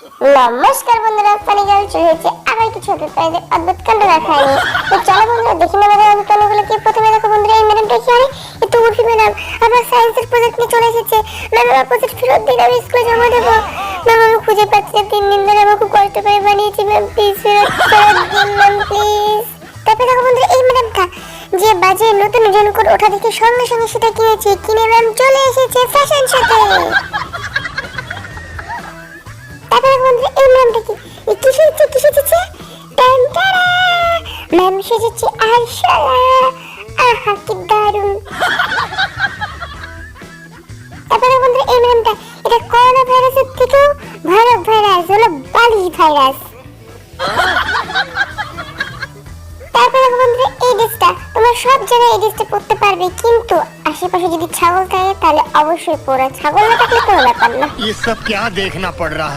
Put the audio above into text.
নমস্কার বন্ধুরা, funny girl চলে এসেছে আবার কিছু অদ্ভুত অদ্ভুত কাণ্ড দেখায়। তো চলো বন্ধুরা দেখি না ম্যাডাম কাণ্ডগুলো কি। প্রথমে দেখো বন্ধুরা, এই ম্যাডামটা কি আরে একটু উঠি ম্যাডাম আবার সায়েন্সের প্রজেক্ট নিয়ে চলে এসেছে। ম্যাম আমার প্রজেক্ট ফেরত দিন, আমি স্কুলে জমা দেবো। ম্যাম আমি খুঁজে পাচ্ছি না, 3 দিন ধরে আমি খুব কষ্ট করে বানিয়েছি। ম্যাম প্লিজ ফেরত দিন ম্যাম প্লিজ। তারপরে দেখো বন্ধুরা, এই ম্যাডামটা যে বাজে নতুন রিটার্ন কোড ওঠা দেখে সঙ্গে সঙ্গে সেটা কিনেছে, কিনে ম্যাম চলে এসেছে ফ্যাশন শোতে। তারপরে বন্ধুরা, এই ম্যামটা কি কি সেজেছে টানটারা, ম্যাম সেজেছে আরশালা। আহা কি দারুণ। তারপরে বন্ধুরা, এই ম্যামটা এটা করোনা ভাইরাসের থেকেও ভয়ানক ভাইরাস হলো বালিশ ভাইরাস। তারপরে বন্ধুরা, এই ড্রেসটা তোমার সব জায়গায় এই ড্রেসটা পরতে পারবে, কিন্তু আশেপাশে যদি ছাগল থাকে তাহলে অবশ্যই পরো, ছাগল না থাকলে কোনো ব্যাপার না। ये सब क्या देखना पड़ रहा है।